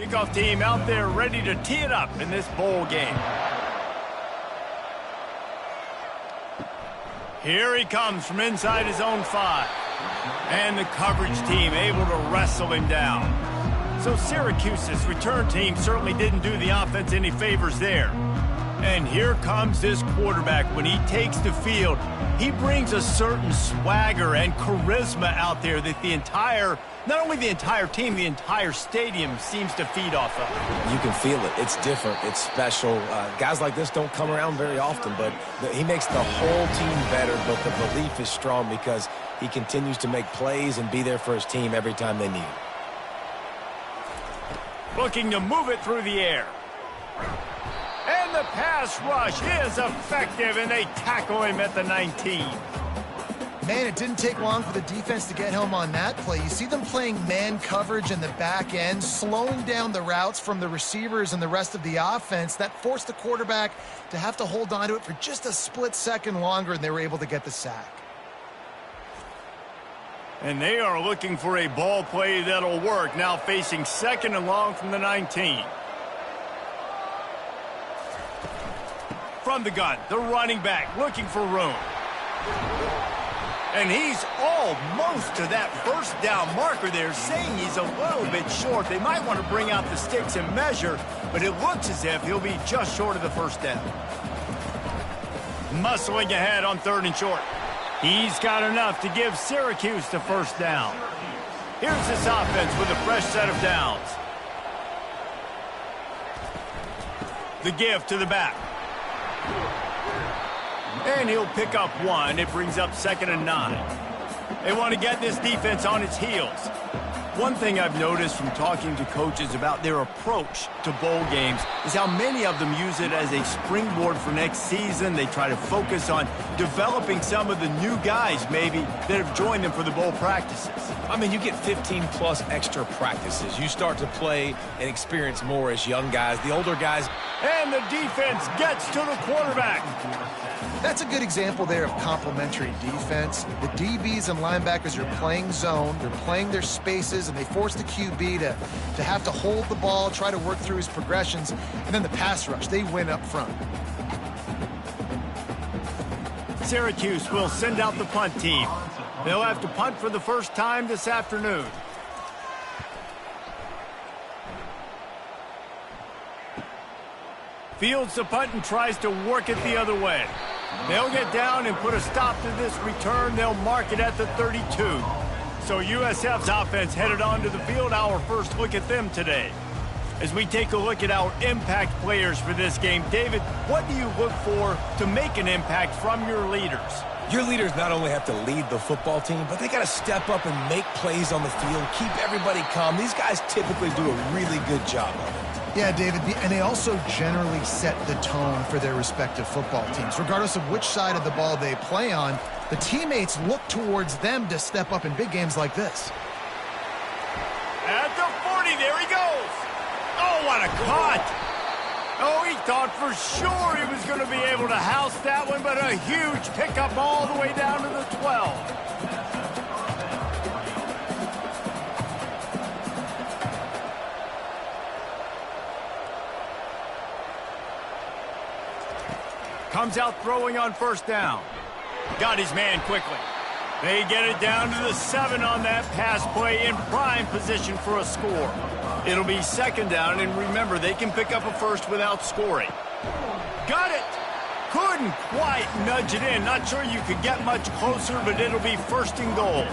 Kickoff team out there ready to tee it up in this bowl game. Here he comes from inside his own 5. And the coverage team able to wrestle him down. So Syracuse's return team certainly didn't do the offense any favors there. And here comes this quarterback. When he takes the field, he brings a certain swagger and charisma out there that not only the entire team, the entire stadium seems to feed off of. You can feel it. It's different. It's special. Guys like this don't come around very often, but he makes the whole team better, but the belief is strong because he continues to make plays and be there for his team every time they need him. Looking to move it through the air. And the pass rush is effective, and they tackle him at the 19. Man, it didn't take long for the defense to get home on that play. You see them playing man coverage in the back end, slowing down the routes from the receivers and the rest of the offense. That forced the quarterback to have to hold on to it for just a split second longer, and they were able to get the sack. And they are looking for a ball play that'll work, now facing 2nd and long from the 19. From the gun, the running back looking for room. And he's almost to that first down marker there, saying he's a little bit short. They might want to bring out the sticks and measure, but it looks as if he'll be just short of the first down. Muscling ahead on 3rd and short. He's got enough to give Syracuse the first down. Here's this offense with a fresh set of downs. The give to the back. And he'll pick up 1. It brings up 2nd and 9. They want to get this defense on its heels. One thing I've noticed from talking to coaches about their approach to bowl games is how many of them use it as a springboard for next season. They try to focus on developing some of the new guys maybe that have joined them for the bowl practices. I mean, you get 15-plus extra practices. You start to play and experience more as young guys. The older guys. And the defense gets to the quarterback. That's a good example there of complementary defense. The DBs and linebackers are playing zone, they're playing their spaces, and they force the QB to have to hold the ball, try to work through his progressions, and then the pass rush, they win up front. Syracuse will send out the punt team. They'll have to punt for the first time this afternoon. Fields the punt and tries to work it the other way. They'll get down and put a stop to this return. They'll mark it at the 32. So USF's offense headed onto the field. Our first look at them today. As we take a look at our impact players for this game, David, what do you look for to make an impact from your leaders? Your leaders not only have to lead the football team, but they got to step up and make plays on the field, keep everybody calm. These guys typically do a really good job of it. Yeah, David, and they also generally set the tone for their respective football teams. Regardless of which side of the ball they play on, the teammates look towards them to step up in big games like this. At the 40, there he goes. Oh, what a cut. Oh, he thought for sure he was going to be able to house that one, but a huge pickup all the way down to the 12. Comes out throwing on first down. Got his man quickly. They get it down to the 7 on that pass play, in prime position for a score. It'll be 2nd down, and remember, they can pick up a first without scoring. Got it! Couldn't quite nudge it in. Not sure you could get much closer, but it'll be 1st and goal.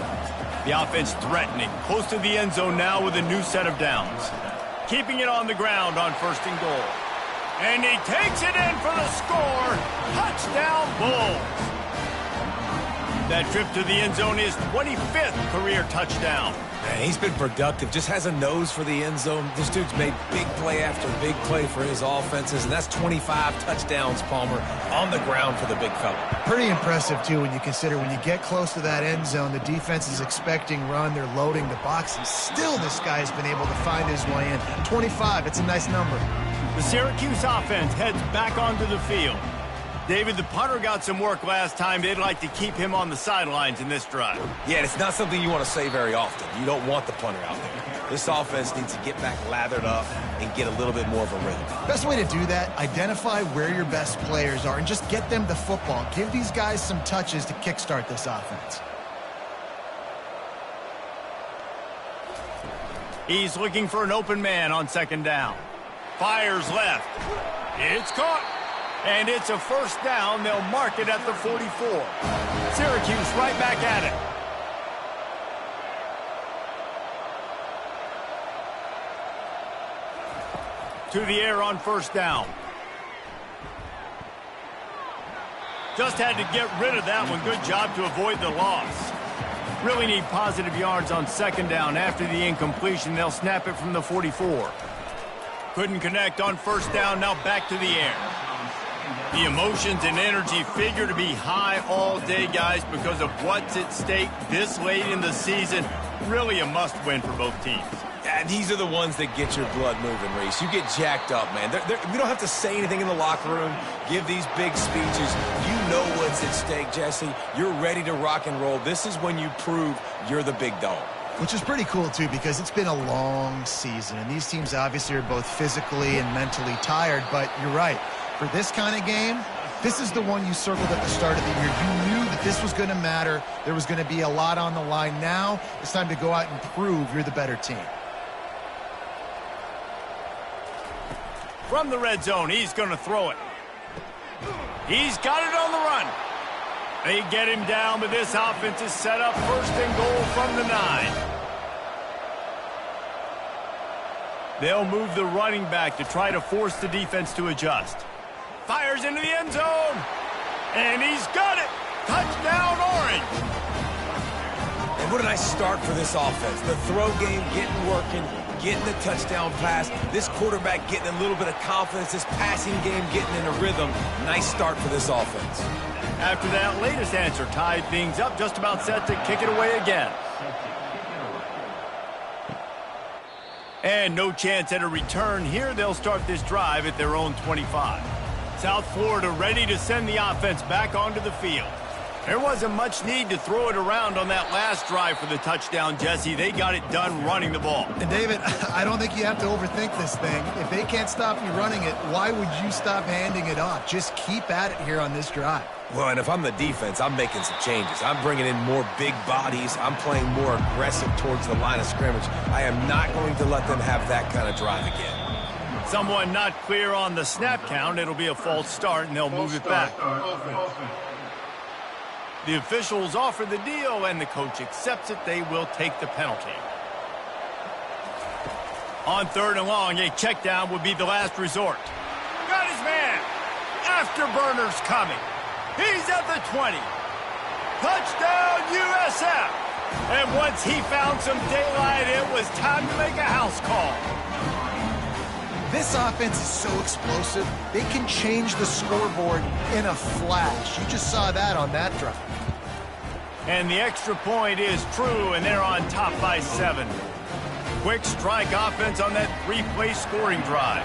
The offense threatening, close to the end zone now with a new set of downs. Keeping it on the ground on 1st and goal. And he takes it in for the score. Touchdown, Bulls. That trip to the end zone is 25th career touchdown. Man, he's been productive, just has a nose for the end zone. This dude's made big play after big play for his offenses, and that's 25 touchdowns, Palmer, on the ground for the big fella. Pretty impressive, too, when you consider when you get close to that end zone, the defense is expecting run, they're loading the box, and still this guy's been able to find his way in. 25, it's a nice number. The Syracuse offense heads back onto the field. David, the punter got some work last time. They'd like to keep him on the sidelines in this drive. Yeah, it's not something you want to say very often. You don't want the punter out there. This offense needs to get back lathered up and get a little bit more of a rhythm. Best way to do that, identify where your best players are and just get them the football. Give these guys some touches to kickstart this offense. He's looking for an open man on second down. Fires left. It's caught. And it's a first down. They'll mark it at the 44. Syracuse right back at it. To the air on first down. Just had to get rid of that one. Good job to avoid the loss. Really need positive yards on second down. After the incompletion, they'll snap it from the 44. Couldn't connect on first down. Now back to the air. The emotions and energy figure to be high all day, guys, because of what's at stake this late in the season. Really a must-win for both teams. Yeah, these are the ones that get your blood moving, Reese. You get jacked up, man. We don't have to say anything in the locker room, give these big speeches. You know what's at stake, Jesse. You're ready to rock and roll. This is when you prove you're the big dog. Which is pretty cool, too, because it's been a long season. And these teams obviously are both physically and mentally tired. But you're right. For this kind of game, this is the one you circled at the start of the year. You knew that this was going to matter. There was going to be a lot on the line. Now it's time to go out and prove you're the better team. From the red zone, he's going to throw it. He's got it on the run. They get him down, but this offense is set up first and goal from the 9. They'll move the running back to try to force the defense to adjust. Fires into the end zone. And he's got it. Touchdown, Orange. And what a nice start for this offense. The throw game getting working, getting the touchdown pass. This quarterback getting a little bit of confidence. This passing game getting in a rhythm. Nice start for this offense. After that latest answer tied things up, just about set to kick it away again. And no chance at a return here. They'll start this drive at their own 25. South Florida ready to send the offense back onto the field. There wasn't much need to throw it around on that last drive for the touchdown, Jesse. They got it done running the ball. And, David, I don't think you have to overthink this thing. If they can't stop you running it, why would you stop handing it off? Just keep at it here on this drive. Well, and if I'm the defense, I'm making some changes. I'm bringing in more big bodies. I'm playing more aggressive towards the line of scrimmage. I am not going to let them have that kind of drive again. Someone not clear on the snap count. It'll be a false start, and they'll move it back. The officials offer the deal, and the coach accepts it. They will take the penalty. On third and long, a check down would be the last resort. Got his man. Afterburners coming. He's at the 20. Touchdown, USF. And once he found some daylight, it was time to make a house call. This offense is so explosive, they can change the scoreboard in a flash. You just saw that on that drive. And the extra point is true, and they're on top by 7. Quick strike offense on that 3-play scoring drive.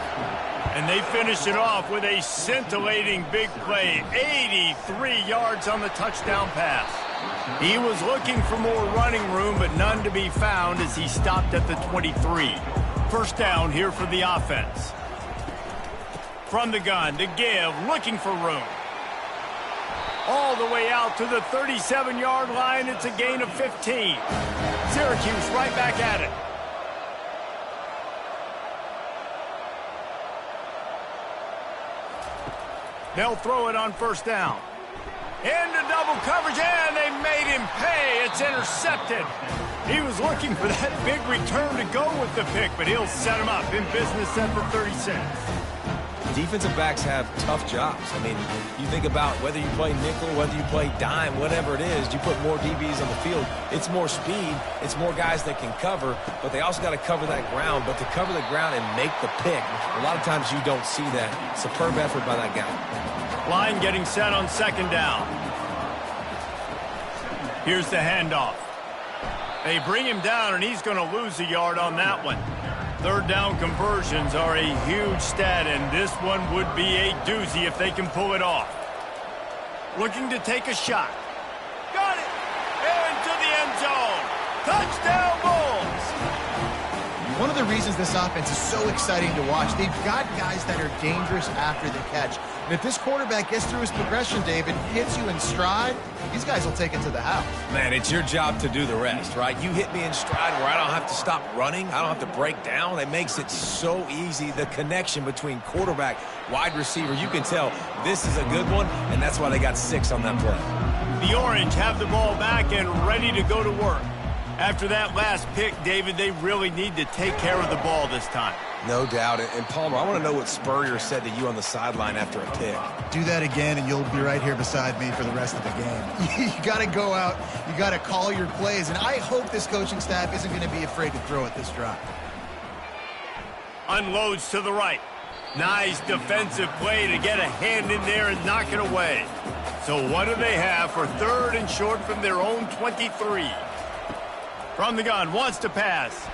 And they finish it off with a scintillating big play. 83 yards on the touchdown pass. He was looking for more running room, but none to be found as he stopped at the 23. First down here for the offense. From the gun to give, looking for room. All the way out to the 37-yard line. It's a gain of 15. Syracuse right back at it. They'll throw it on first down. Into double coverage, and they made him pay. It's intercepted. He was looking for that big return to go with the pick, but he'll set him up in business at the 36. Defensive backs have tough jobs. I mean, you think about whether you play nickel, whether you play dime, whatever it is, you put more DBs on the field. It's more speed. It's more guys that can cover, but they also got to cover that ground. But to cover the ground and make the pick, a lot of times you don't see that. Superb effort by that guy. Line getting set on second down. Here's the handoff. They bring him down, and he's going to lose a yard on that one. Third down conversions are a huge stat, and this one would be a doozy if they can pull it off. looking to take a shot. Got it! Into the end zone. Touchdown, Bulls! One of the reasons this offense is so exciting to watch, they've got guys that are dangerous after the catch. And if this quarterback gets through his progression, David, hits you in stride, these guys will take it to the house. Man, it's your job to do the rest, right? You hit me in stride where I don't have to stop running. I don't have to break down. It makes it so easy. The connection between quarterback, wide receiver, you can tell this is a good one, and that's why they got 6 on that play. The Orange have the ball back and ready to go to work. After that last pick, David, they really need to take care of the ball this time. No doubt. And Palmer, I want to know what Spurrier said to you on the sideline after a pick. Do that again, and you'll be right here beside me for the rest of the game. You got to go out. You got to call your plays, and I hope this coaching staff isn't going to be afraid to throw it this drive. Unloads to the right. Nice defensive play to get a hand in there and knock it away. So what do they have for 3rd and short from their own 23? From the gun, wants to pass.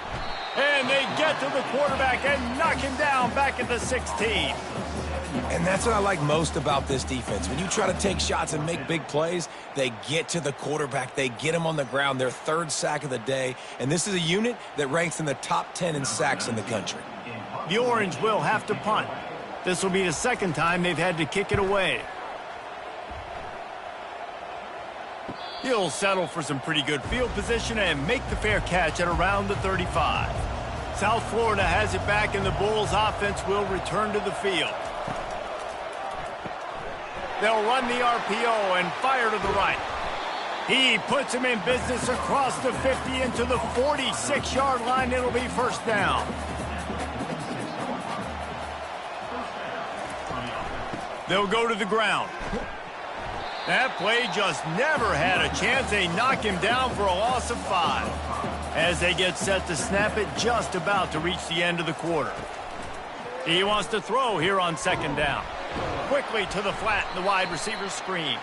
And they get to the quarterback and knock him down back at the 16. And that's what I like most about this defense. When you try to take shots and make big plays, they get to the quarterback. They get him on the ground. Their 3rd sack of the day. And this is a unit that ranks in the top 10 in sacks in the country. The Orange will have to punt. This will be the 2nd time they've had to kick it away. He'll settle for some pretty good field position and make the fair catch at around the 35. South Florida has it back, and the Bulls offense will return to the field. They'll run the RPO and fire to the right. He puts him in business across the 50 into the 46-yard line. It'll be 1st down. They'll go to the ground. That play just never had a chance. They knock him down for a loss of 5. As they get set to snap it, just about to reach the end of the quarter. He wants to throw here on 2nd down. Quickly to the flat, the wide receiver screen.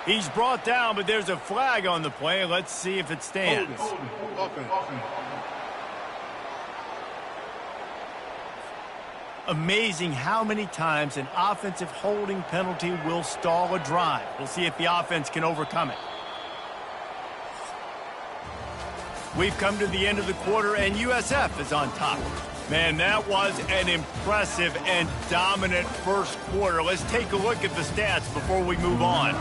He's brought down, but there's a flag on the play. Let's see if it stands. Amazing how many times an offensive holding penalty will stall a drive. We'll see if the offense can overcome it. We've come to the end of the quarter, and USF is on top. Man, that was an impressive and dominant 1st quarter. Let's take a look at the stats before we move on.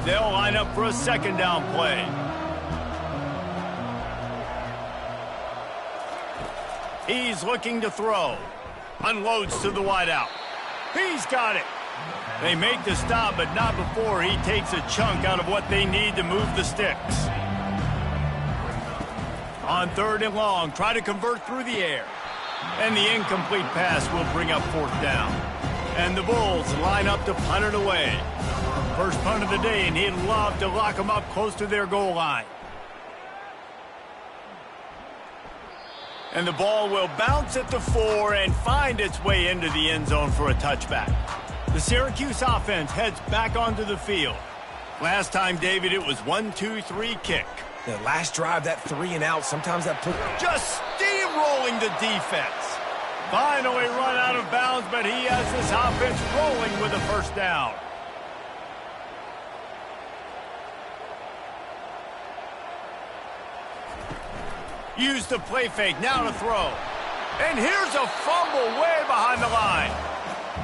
They'll line up for a 2nd down play. He's looking to throw. Unloads to the wideout. He's got it. They make the stop, but not before he takes a chunk out of what they need to move the sticks. On 3rd and long, try to convert through the air. And the incomplete pass will bring up 4th down. And the Bulls line up to punt it away. First punt of the day, and he'd love to lock them up close to their goal line. And the ball will bounce at the 4 and find its way into the end zone for a touchback. The Syracuse offense heads back onto the field. Last time, David, it was 1-2-3 kick. The last drive, that 3 and out, sometimes that put... Just steamrolling the defense. Finally run out of bounds, but he has this offense rolling with a 1st down. Use the play fake, now to throw. And here's a fumble way behind the line.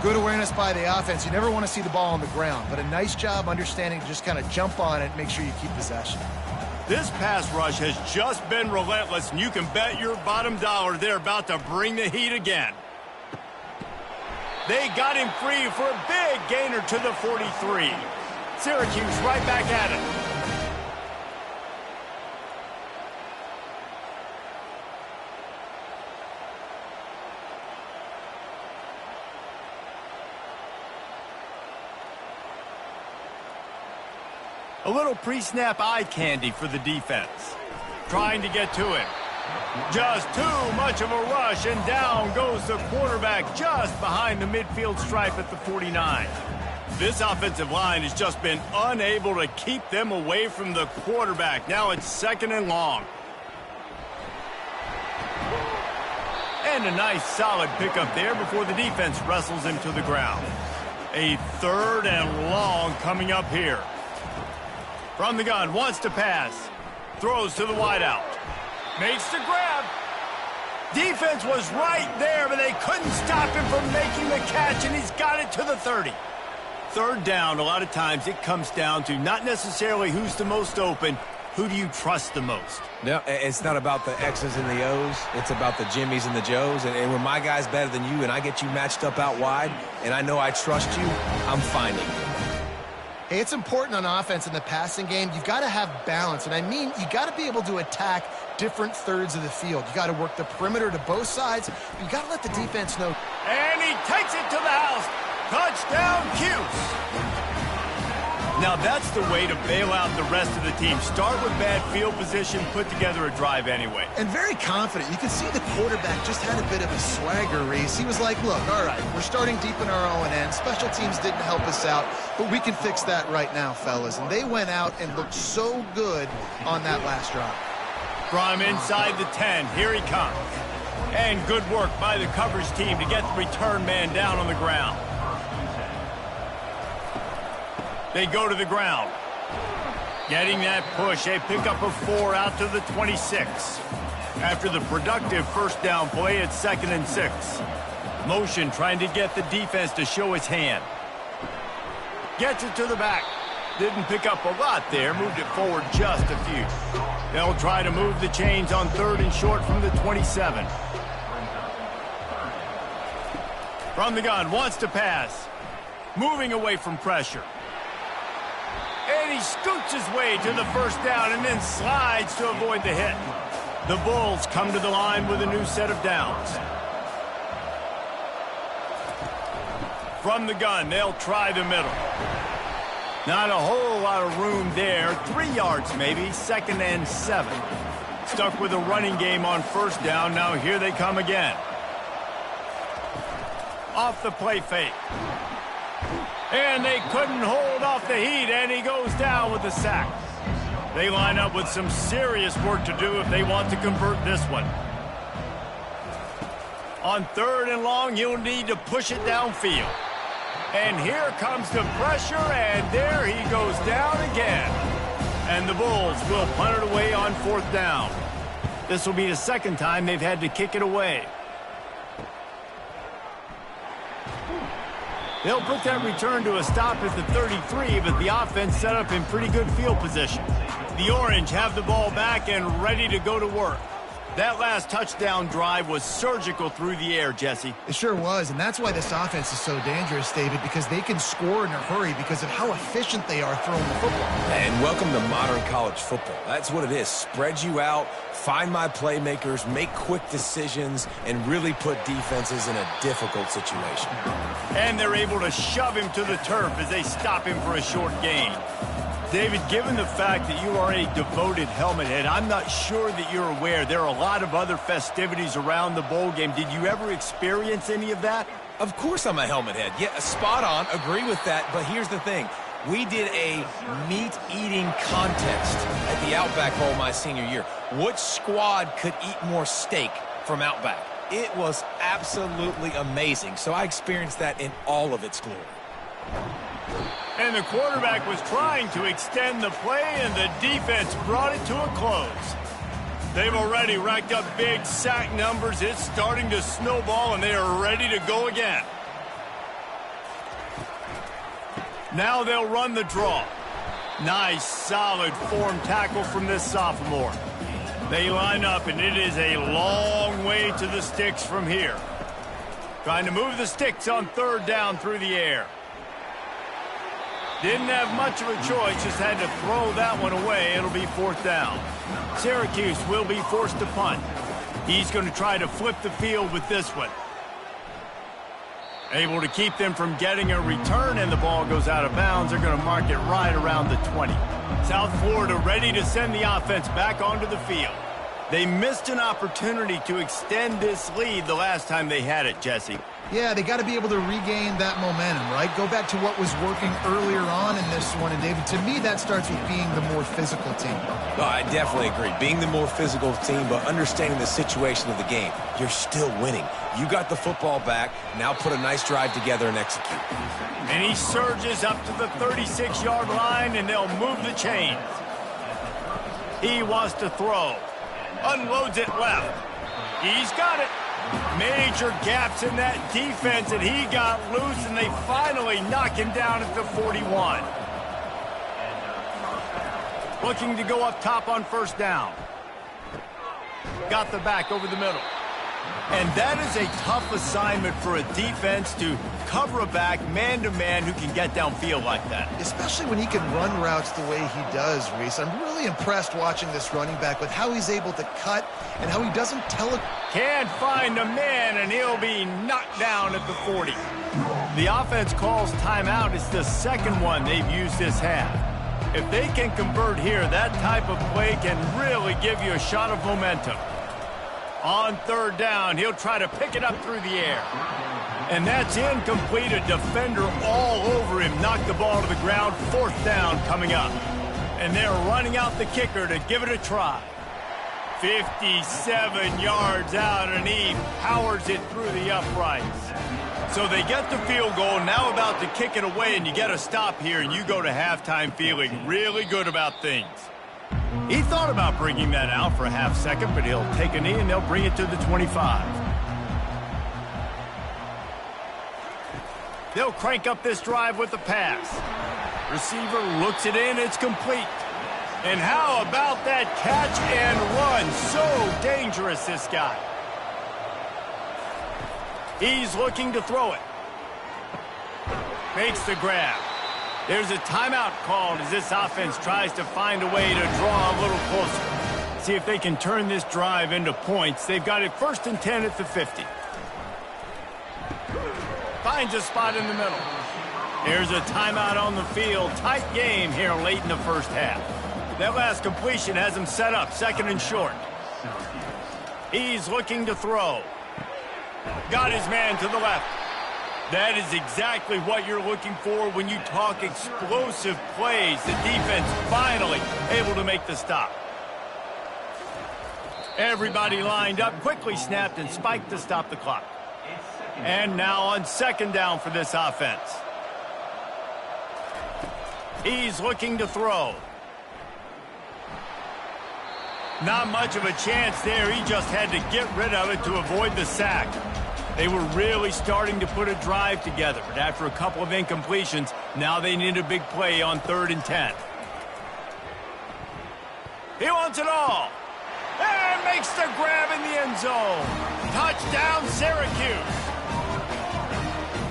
Good awareness by the offense. You never want to see the ball on the ground, but a nice job understanding to just kind of jump on it and make sure you keep possession. This pass rush has just been relentless, and you can bet your bottom dollar they're about to bring the heat again. They got him free for a big gainer to the 43. Syracuse right back at it. A little pre-snap eye candy for the defense. Trying to get to it. Just too much of a rush, and down goes the quarterback just behind the midfield stripe at the 49. This offensive line has just been unable to keep them away from the quarterback. Now it's 2nd and long. And a nice solid pickup there before the defense wrestles him to the ground. A 3rd and long coming up here. From the gun, wants to pass. Throws to the wideout. Makes the grab. Defense was right there, but they couldn't stop him from making the catch, and he's got it to the 30. Third down, a lot of times it comes down to not necessarily who's the most open, who do you trust the most? No, it's not about the X's and the O's. It's about the Jimmies and the Joes. And when my guy's better than you and I get you matched up out wide and I know I trust you, I'm finding you. Hey, it's important on offense in the passing game. You've got to have balance. And I mean, you got to be able to attack different thirds of the field. You got to work the perimeter to both sides, but you got to let the defense know. And he takes it to the house. Touchdown, Cuse. Now that's the way to bail out the rest of the team. Start with bad field position, put together a drive anyway. And very confident. You can see the quarterback just had a bit of a swagger race. He was like, look, all right, we're starting deep in our own end. Special teams didn't help us out, but we can fix that right now, fellas. And they went out and looked so good on that last drive. From inside the 10, here he comes. And good work by the coverage team to get the return man down on the ground. They go to the ground. Getting that push, they pick up a 4 out to the 26. After the productive first down play, it's 2nd and 6. Motion trying to get the defense to show his hand. Gets it to the back. Didn't pick up a lot there, moved it forward just a few. They'll try to move the chains on 3rd and short from the 27. From the gun, wants to pass. Moving away from pressure. And he scoots his way to the first down and then slides to avoid the hit. The Bulls come to the line with a new set of downs. From the gun, they'll try the middle. Not a whole lot of room there. 3 yards maybe, 2nd and 7. Stuck with a running game on first down. Now here they come again. Off the play fake. And they couldn't hold off the heat, and he goes down with the sack. They line up with some serious work to do if they want to convert this one. On 3rd and long, you'll need to push it downfield. And here comes the pressure, and there he goes down again. And the Bulls will punt it away on 4th down. This will be the 2nd time they've had to kick it away. They'll put that return to a stop at the 33, but the offense set up in pretty good field position. The Orange have the ball back and ready to go to work. That last touchdown drive was surgical through the air, Jesse. It sure was, and that's why this offense is so dangerous, David, because they can score in a hurry because of how efficient they are throwing the football. And welcome to modern college football. That's what it is. Spread you out, find my playmakers, make quick decisions, and really put defenses in a difficult situation. And they're able to shove him to the turf as they stop him for a short gain. David, given the fact that you are a devoted helmet head, I'm not sure that you're aware there are a lot of other festivities around the bowl game. Did you ever experience any of that? Of course I'm a helmet head. Yeah, spot on. Agree with that. But here's the thing. We did a meat-eating contest at the Outback Bowl my senior year. Which squad could eat more steak from Outback? It was absolutely amazing. So I experienced that in all of its glory. And the quarterback was trying to extend the play, and the defense brought it to a close. They've already racked up big sack numbers. It's starting to snowball, and they are ready to go again. Now they'll run the draw. Nice, solid form tackle from this sophomore. They line up, and it is a long way to the sticks from here. Trying to move the sticks on 3rd down through the air. Didn't have much of a choice, just had to throw that one away. It'll be 4th down. Syracuse will be forced to punt. He's going to try to flip the field with this one. Able to keep them from getting a return, and the ball goes out of bounds. They're going to mark it right around the 20. South Florida ready to send the offense back onto the field. They missed an opportunity to extend this lead the last time they had it, Jesse. Yeah, they got to be able to regain that momentum, right? Go back to what was working earlier on in this one. And, David, to me, that starts with being the more physical team. No, I definitely agree. Being the more physical team, but understanding the situation of the game. You're still winning. You got the football back. Now put a nice drive together and execute. And he surges up to the 36-yard line, and they'll move the chains. He wants to throw. Unloads it left. He's got it. Major gaps in that defense, and he got loose, and they finally knock him down at the 41. Looking to go up top on first down. Got the back over the middle. And that is a tough assignment for a defense to cover a back man-to-man who can get downfield like that. Especially when he can run routes the way he does, Reese. I'm really impressed watching this running back with how he's able to cut and how he doesn't tell it. Can't find a man, and he'll be knocked down at the 40. The offense calls timeout. It's the second one they've used this half. If they can convert here, that type of play can really give you a shot of momentum. On third down, he'll try to pick it up through the air. And that's incomplete. A defender all over him. Knocked the ball to the ground. Fourth down coming up. And they're running out the kicker to give it a try. 57 yards out, and he powers it through the uprights. So they get the field goal, now about to kick it away, and you get a stop here, and you go to halftime feeling really good about things. He thought about bringing that out for a half second, but he'll take a knee, and they'll bring it to the 25. They'll crank up this drive with the pass. Receiver looks it in, it's complete. And how about that catch and run? So dangerous, this guy. He's looking to throw it. Makes the grab. There's a timeout called as this offense tries to find a way to draw a little closer. See if they can turn this drive into points. They've got it 1st and 10 at the 50. Finds a spot in the middle. There's a timeout on the field. Tight game here late in the first half. That last completion has him set up 2nd and short. He's looking to throw. Got his man to the left. That is exactly what you're looking for when you talk explosive plays. The defense finally able to make the stop. Everybody lined up, quickly snapped and spiked to stop the clock. And now on 2nd down for this offense. He's looking to throw. Not much of a chance there. He just had to get rid of it to avoid the sack. They were really starting to put a drive together, but after a couple of incompletions, now they need a big play on 3rd and 10. He wants it all. And makes the grab in the end zone. Touchdown, Syracuse.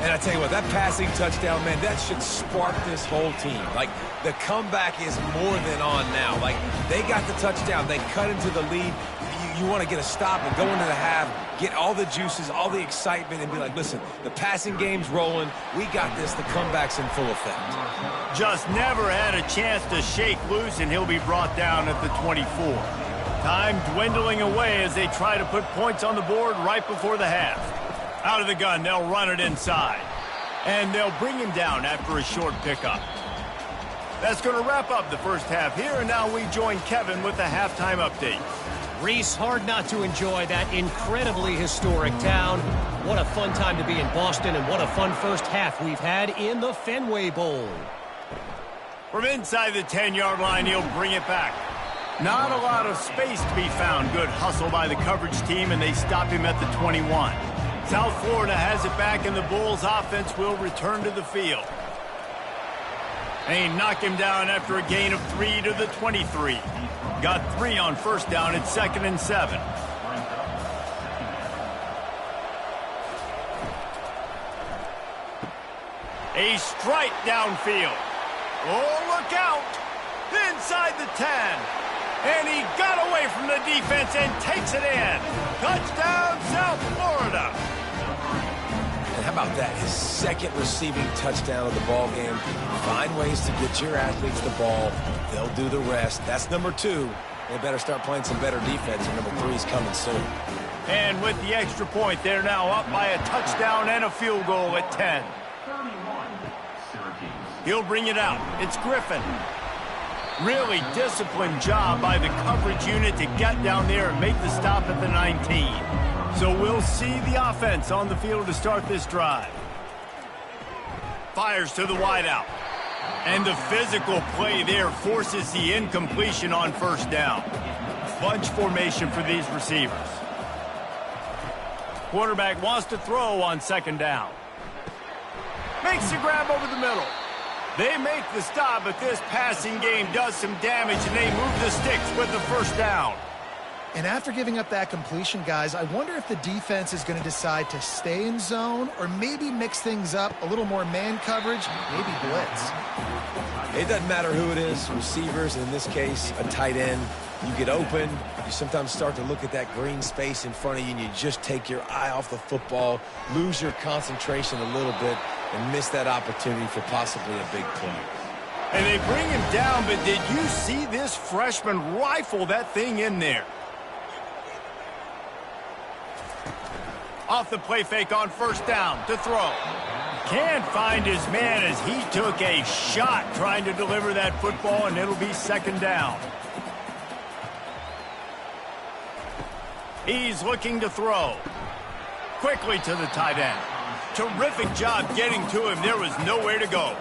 And I tell you what, that passing touchdown, man, that should spark this whole team. Like, the comeback is more than on now. Like, they got the touchdown. They cut into the lead. You want to get a stop and go into the half, get all the juices, all the excitement, and be like, listen, the passing game's rolling. We got this. The comeback's in full effect. Just never had a chance to shake loose, and he'll be brought down at the 24. Time dwindling away as they try to put points on the board right before the half. Out of the gun, they'll run it inside. And they'll bring him down after a short pickup. That's going to wrap up the first half here, and now we join Kevin with the halftime update. Reese, hard not to enjoy that incredibly historic town. What a fun time to be in Boston, and what a fun first half we've had in the Fenway Bowl. From inside the 10-yard line, he'll bring it back. Not a lot of space to be found. Good hustle by the coverage team, and they stop him at the 21. South Florida has it back, and the Bulls offense will return to the field. They knock him down after a gain of 3 to the 23. Got 3 on first down at 2nd and 7. A strike downfield. Oh, look out. Inside the 10. And he got away from the defense and takes it in. Touchdown, South Florida. And how about that? His 2nd receiving touchdown of the ball game. Find ways to get your athletes the ball. They'll do the rest. That's number 2. They better start playing some better defense, and number 3 is coming soon. And with the extra point, they're now up by a touchdown and a field goal at 10. He'll bring it out. It's Griffin. Really disciplined job by the coverage unit to get down there and make the stop at the 19. So we'll see the offense on the field to start this drive. Fires to the wideout. And the physical play there forces the incompletion on first down. Bunch formation for these receivers. Quarterback wants to throw on second down. Makes the grab over the middle. They make the stop, but this passing game does some damage, and they move the sticks with the first down. And after giving up that completion, guys, I wonder if the defense is going to decide to stay in zone or maybe mix things up, a little more man coverage, maybe blitz. It doesn't matter who it is, receivers, in this case, a tight end. You get open, you sometimes start to look at that green space in front of you, and you just take your eye off the football, lose your concentration a little bit, and miss that opportunity for possibly a big play. And they bring him down, but did you see this freshman rifle that thing in there? Off the play fake on first down to throw. Can't find his man as he took a shot trying to deliver that football, and it'll be second down. He's looking to throw. Quickly to the tight end. Terrific job getting to him. There was nowhere to go.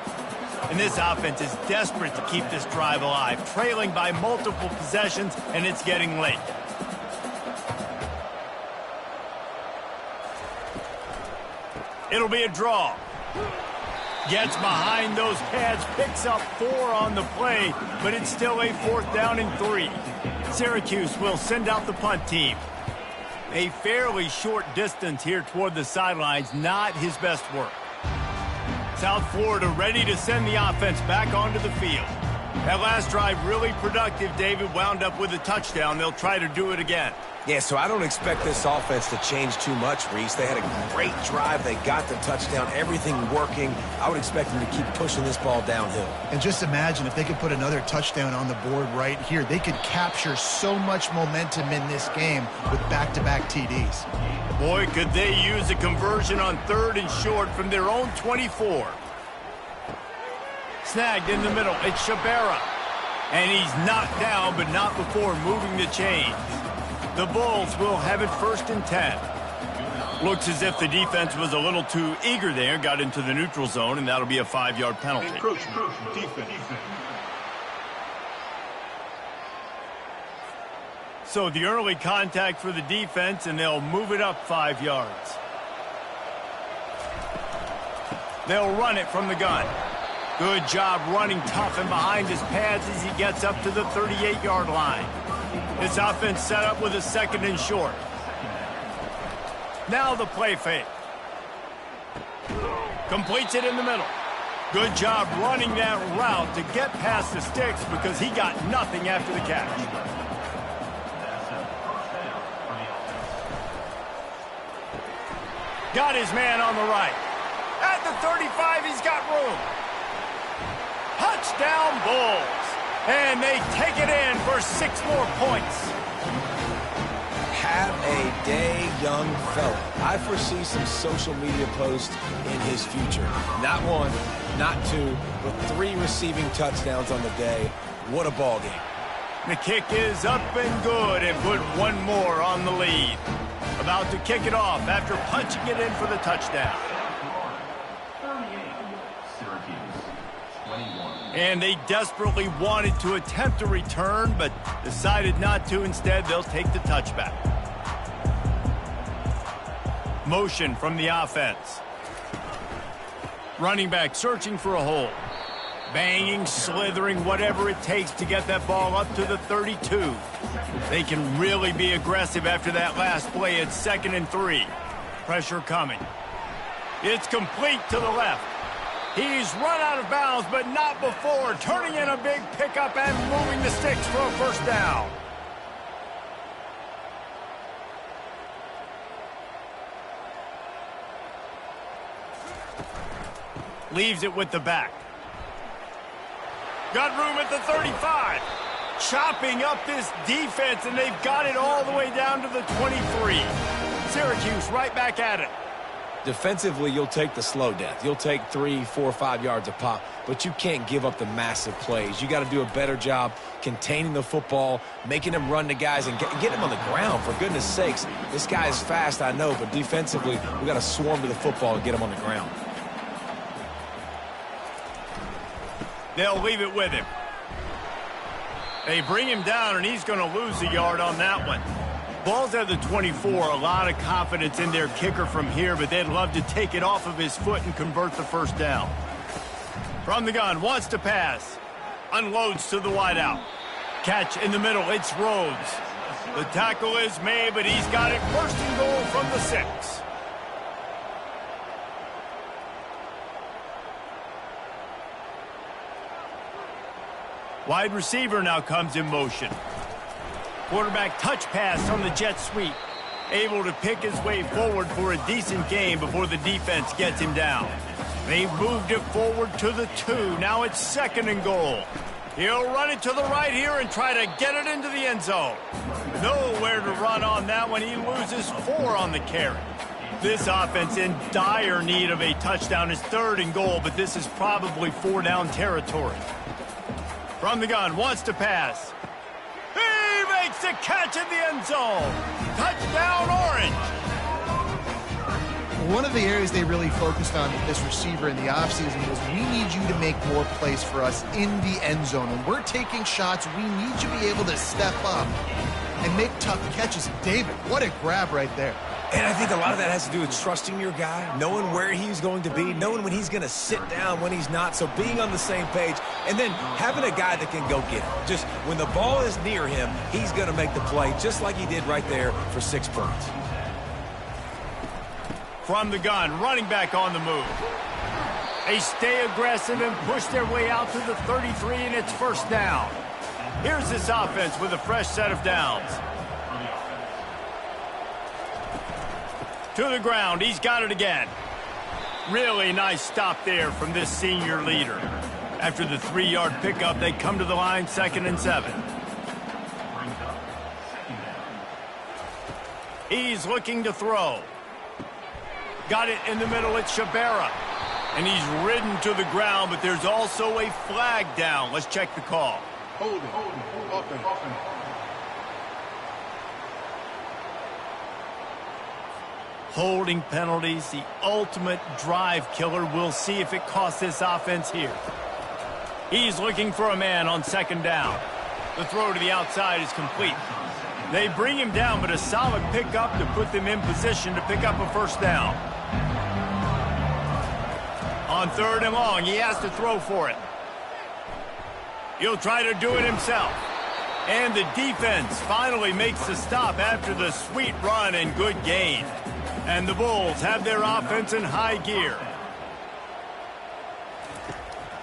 And this offense is desperate to keep this drive alive, trailing by multiple possessions, and it's getting late. It'll be a draw. Gets behind those pads, picks up 4 on the play, but it's still a 4th down and 3. Syracuse will send out the punt team. A fairly short distance here toward the sidelines, not his best work. South Florida ready to send the offense back onto the field. That last drive really productive. David wound up with a touchdown. They'll try to do it again. Yeah, so I don't expect this offense to change too much, Reese. They had a great drive. They got the touchdown, everything working. I would expect them to keep pushing this ball downhill. And just imagine if they could put another touchdown on the board right here. They could capture so much momentum in this game with back-to-back TDs. Boy, could they use a conversion on 3rd and short from their own 24. Snagged in the middle. It's Shabera. And he's knocked down, but not before moving the chains. The Bulls will have it 1st and 10. Looks as if the defense was a little too eager there, got into the neutral zone, and that'll be a 5-yard penalty. Defense. So the early contact for the defense, and they'll move it up 5 yards. They'll run it from the gun. Good job running tough and behind his pads as he gets up to the 38-yard line. This offense set up with a 2nd and short. Now the play fake. Completes it in the middle. Good job running that route to get past the sticks because he got nothing after the catch. Got his man on the right. At the 35, he's got room. Touchdown Bulls. And they take it in for 6 more points. Have a day, young fella. I foresee some social media posts in his future. Not 1, not 2, but 3 receiving touchdowns on the day. What a ball game. The kick is up and good and put 1 more on the lead. About to kick it off after punching it in for the touchdown. And they desperately wanted to attempt a return, but decided not to. Instead, they'll take the touchback. Motion from the offense. Running back searching for a hole. Banging, slithering, whatever it takes to get that ball up to the 32. They can really be aggressive after that last play at 2nd and 3. Pressure coming. It's complete to the left. He's run out of bounds, but not before turning in a big pickup and moving the sticks for a 1st down. Leaves it with the back. Got room at the 35. chopping up this defense, and they've got it all the way down to the 23. Syracuse right back at it. Defensively, you'll take the slow death. You'll take 3, 4, 5 yards a pop, but you can't give up the massive plays. You got to do a better job containing the football, making them run to guys, and get him on the ground, for goodness sakes. This guy is fast, I know, but defensively, we got to swarm to the football and get him on the ground. They'll leave it with him. They bring him down, and he's going to lose a yard on that one. Ball's at the 24. A lot of confidence in their kicker from here, but they'd love to take it off of his foot and convert the first down. From the gun, wants to pass. Unloads to the wideout. Catch in the middle. It's Rhodes. The tackle is made, but he's got it first and goal from the 6. Wide receiver now comes in motion. Quarterback touch pass on the jet sweep. Able to pick his way forward for a decent gain before the defense gets him down. They've moved it forward to the 2. Now it's 2nd and goal. He'll run it to the right here and try to get it into the end zone. Nowhere to run on that one. He loses 4 on the carry. This offense in dire need of a touchdown is 3rd and goal, but this is probably 4-down territory. From the gun, wants to pass. He makes the catch in the end zone. Touchdown, Orange. One of the areas they really focused on with this receiver in the offseason was, we need you to make more plays for us in the end zone. When we're taking shots, we need you to be able to step up and make tough catches. David, what a grab right there. And I think a lot of that has to do with trusting your guy, knowing where he's going to be, knowing when he's going to sit down, when he's not, so being on the same page, and then having a guy that can go get him. Just when the ball is near him, he's going to make the play, just like he did right there for 6 points. From the gun, running back on the move. They stay aggressive and push their way out to the 33, and it's 1st down. Here's this offense with a fresh set of downs. To the ground, he's got it again. Really nice stop there from this senior leader. After the 3-yard pickup, they come to the line, 2nd and 7. He's looking to throw. Got it in the middle, it's Shabera. And he's ridden to the ground, but there's also a flag down. Let's check the call. Hold it. Holding penalties, the ultimate drive killer. We'll see if it costs this offense here. He's looking for a man on 2nd down. The throw to the outside is complete. They bring him down, but a solid pickup to put them in position to pick up a 1st down. On 3rd and long, he has to throw for it. He'll try to do it himself. And the defense finally makes the stop after the sweet run and good gain. And the Bulls have their offense in high gear.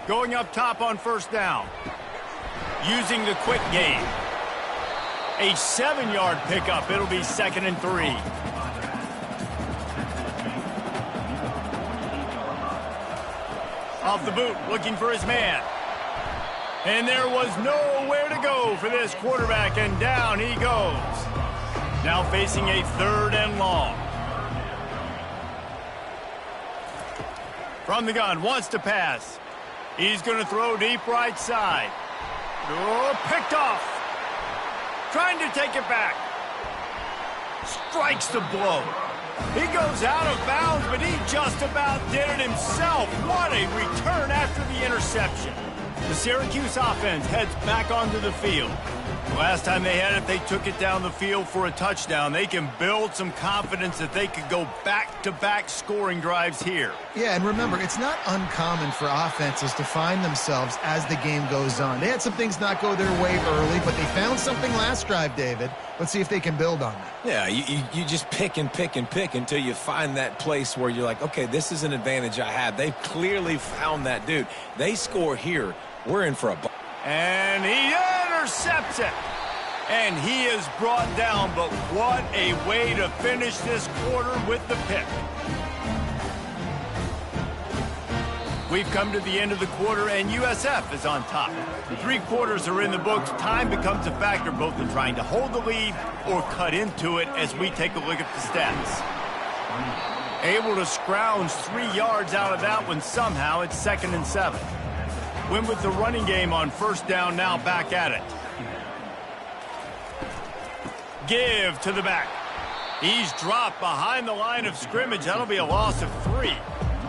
Going up top on 1st down. Using the quick game. A 7-yard pickup. It'll be 2nd and 3. Off the boot, looking for his man. And there was nowhere to go for this quarterback, and down he goes. Now facing a 3rd and long. From the gun, wants to pass. He's going to throw deep right side. Oh, picked off. Trying to take it back. Strikes the blow. He goes out of bounds, but he just about did it himself. What a return after the interception. The Syracuse offense heads back onto the field. Last time they had it, they took it down the field for a touchdown. They can build some confidence that they could go back-to-back scoring drives here. Yeah, and remember, it's not uncommon for offenses to find themselves as the game goes on. They had some things not go their way early, but they found something last drive, David. Let's see if they can build on that. Yeah, you just pick and pick and pick until you find that place where you're like, okay, this is an advantage I have. They've clearly found that, dude. They score here. We're in for a ball. And he intercepts it. And he is brought down, but what a way to finish this quarter with the pick. We've come to the end of the quarter, and USF is on top. 3 quarters are in the books. Time becomes a factor both in trying to hold the lead or cut into it as we take a look at the stats. Able to scrounge 3 yards out of that one somehow. It's 2nd and 7. Win with the running game on first down, now back at it. Give to the back. He's dropped behind the line of scrimmage. That'll be a loss of 3.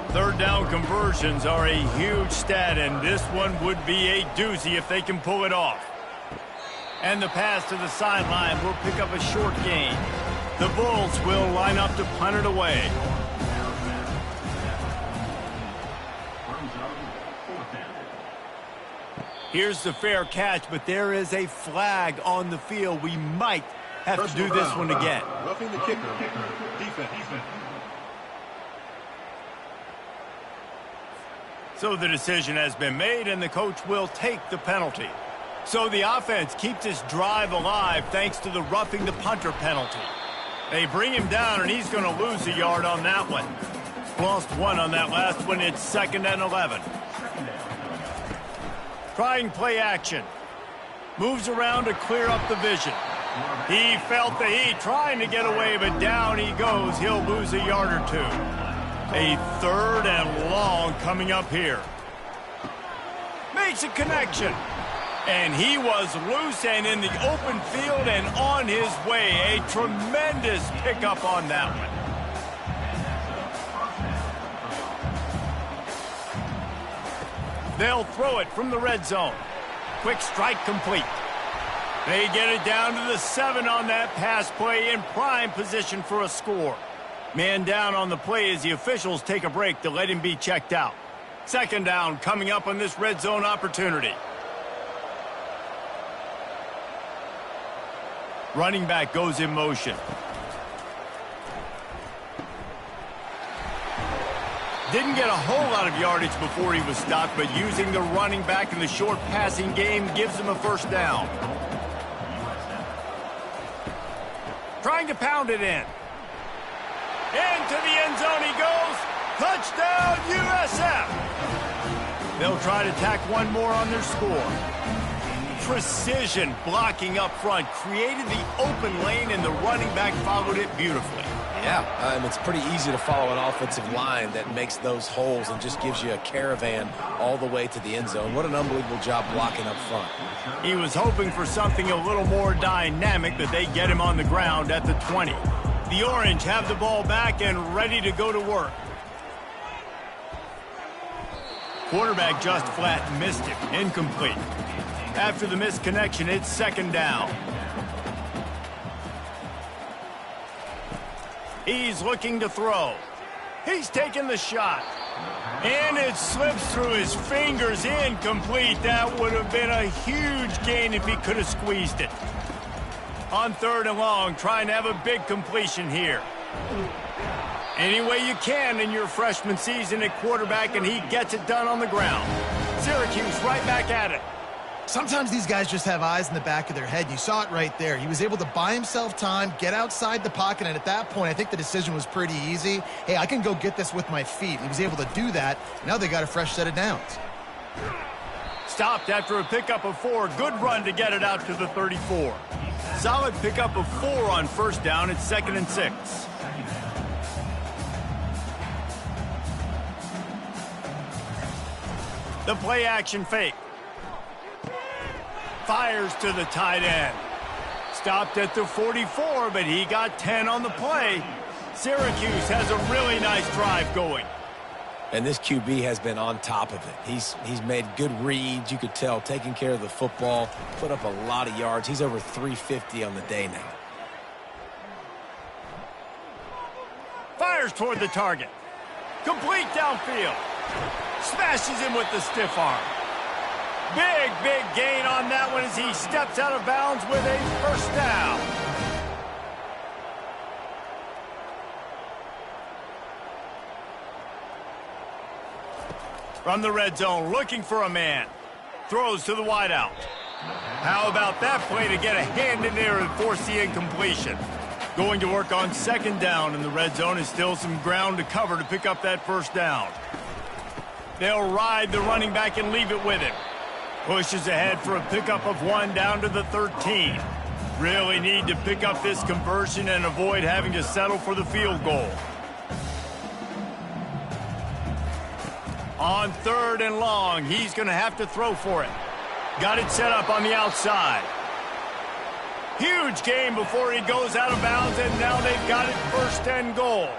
3rd down conversions are a huge stat, and this one would be a doozy if they can pull it off. And the pass to the sideline will pick up a short gain. The Bulls will line up to punt it away. Here's the fair catch, but there is a flag on the field. We might have to do this one again. Roughing the kicker. Defense. So the decision has been made, and the coach will take the penalty. So the offense keeps this drive alive thanks to the roughing the punter penalty. They bring him down, and he's going to lose a yard on that one. Lost 1 on that last one. It's 2nd and 11. Trying play action. Moves around to clear up the vision. He felt the heat, trying to get away, but down he goes. He'll lose a yard or 2. A 3rd and long coming up here. Makes a connection. And he was loose and in the open field and on his way. A tremendous pickup on that one. They'll throw it from the red zone. Quick strike complete. They get it down to the 7 on that pass play, in prime position for a score. Man down on the play as the officials take a break to let him be checked out. 2nd down coming up on this red zone opportunity. Running back goes in motion. Didn't get a whole lot of yardage before he was stopped, but using the running back in the short passing game gives him a 1st down. Trying to pound it in. Into the end zone he goes. Touchdown, USF. They'll try to tack one more on their score. Precision blocking up front. Created the open lane, and the running back followed it beautifully. Yeah, and it's pretty easy to follow an offensive line that makes those holes and just gives you a caravan all the way to the end zone. What an unbelievable job blocking up front. He was hoping for something a little more dynamic, but they get him on the ground at the 20. The Orange have the ball back and ready to go to work. Quarterback just flat missed it. Incomplete. After the missed connection, it's 2nd down. He's looking to throw. He's taking the shot. And it slips through his fingers. Incomplete. That would have been a huge gain if he could have squeezed it. On 3rd and long, trying to have a big completion here. Any way you can in your freshman season at quarterback, and he gets it done on the ground. Syracuse right back at it. Sometimes these guys just have eyes in the back of their head. You saw it right there. He was able to buy himself time, get outside the pocket, and at that point, I think the decision was pretty easy. Hey, I can go get this with my feet. He was able to do that. Now they got a fresh set of downs. Stopped after a pickup of 4. Good run to get it out to the 34. Solid pickup of 4 on 1st down. It's 2nd and 6. The play action fake. Fires to the tight end. Stopped at the 44, but he got 10 on the play. Syracuse has a really nice drive going. And this QB has been on top of it. He's made good reads, you could tell, taking care of the football, put up a lot of yards. He's over 350 on the day now. Fires toward the target. Complete downfield. Smashes him with the stiff arm. Big gain on that one as he steps out of bounds with a 1st down. From the red zone, looking for a man. Throws to the wideout. How about that play to get a hand in there and force the incompletion? Going to work on 2nd down, and the red zone is still some ground to cover to pick up that 1st down. They'll ride the running back and leave it with him. Pushes ahead for a pickup of 1 down to the 13. Really need to pick up this conversion and avoid having to settle for the field goal. On 3rd and long, he's going to have to throw for it. Got it set up on the outside. Huge gain before he goes out of bounds, and now they've got it 1st and goal.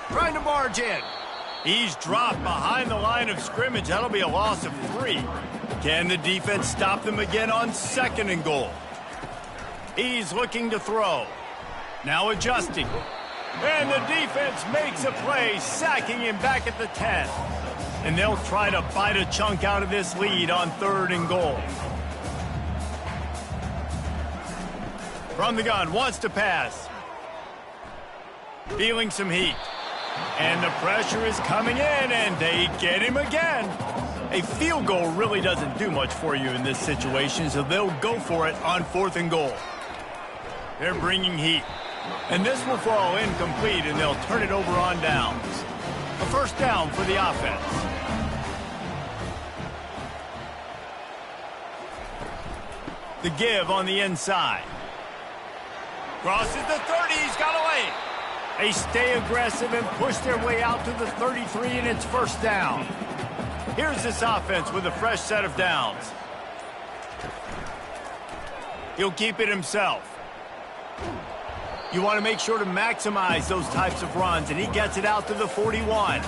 Trying to barge in. He's dropped behind the line of scrimmage. That'll be a loss of 3. Can the defense stop them again on 2nd and goal? He's looking to throw. Now adjusting. And the defense makes a play, sacking him back at the 10. And they'll try to bite a chunk out of this lead on 3rd and goal. From the gun, wants to pass. Feeling some heat. And the pressure is coming in, and they get him again. A field goal really doesn't do much for you in this situation, so they'll go for it on 4th and goal. They're bringing heat. And this will fall incomplete, and they'll turn it over on downs. A 1st down for the offense. The give on the inside. Crosses the 30, he's got away. They stay aggressive and push their way out to the 33, and it's 1st down. Here's this offense with a fresh set of downs. He'll keep it himself. You want to make sure to maximize those types of runs, and he gets it out to the 41.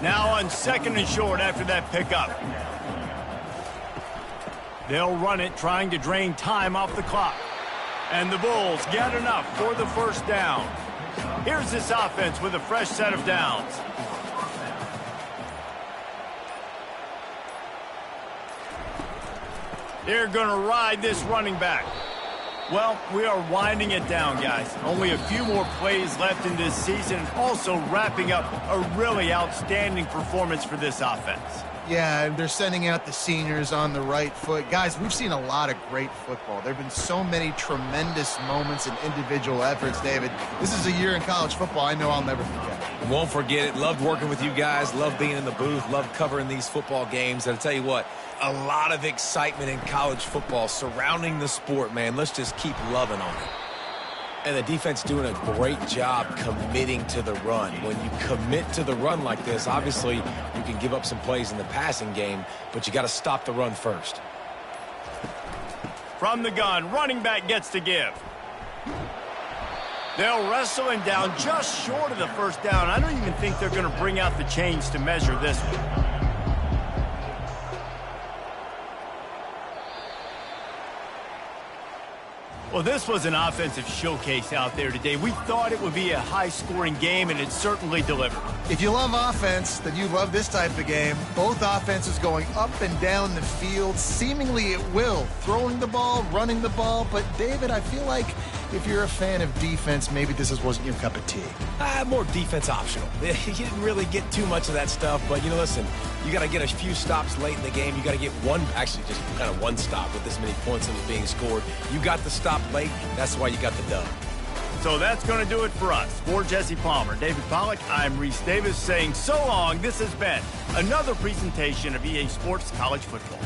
Now on 2nd and short after that pickup. They'll run it, trying to drain time off the clock. And the Bulls get enough for the 1st down. Here's this offense with a fresh set of downs. They're going to ride this running back. Well, we are winding it down, guys. Only a few more plays left in this season, also wrapping up a really outstanding performance for this offense. Yeah, and they're sending out the seniors on the right foot. Guys, we've seen a lot of great football. There have been so many tremendous moments and individual efforts, David. This is a year in college football I know I'll never forget. Won't forget it. Loved working with you guys. Loved being in the booth. Loved covering these football games. And I'll tell you what, a lot of excitement in college football surrounding the sport, man. Let's just keep loving on it. And the defense doing a great job committing to the run. When you commit to the run like this, obviously you can give up some plays in the passing game, but you got to stop the run first. From the gun, running back gets to give. They'll wrestle him down just short of the 1st down. I don't even think they're going to bring out the chains to measure this one. Well, this was an offensive showcase out there today. We thought it would be a high-scoring game, and it certainly delivered. If you love offense, then you love this type of game. Both offenses going up and down the field, seemingly at will, throwing the ball, running the ball. But, David, I feel like if you're a fan of defense, maybe this wasn't your cup of tea. More defense optional. You didn't really get too much of that stuff, but, listen, you got to get a few stops late in the game. You got to get one stop with this many points that was being scored. You got the stop late. That's why you got the dub. So that's going to do it for us. For Jesse Palmer, David Pollack, I'm Reese Davis saying so long. This has been another presentation of EA Sports College Football.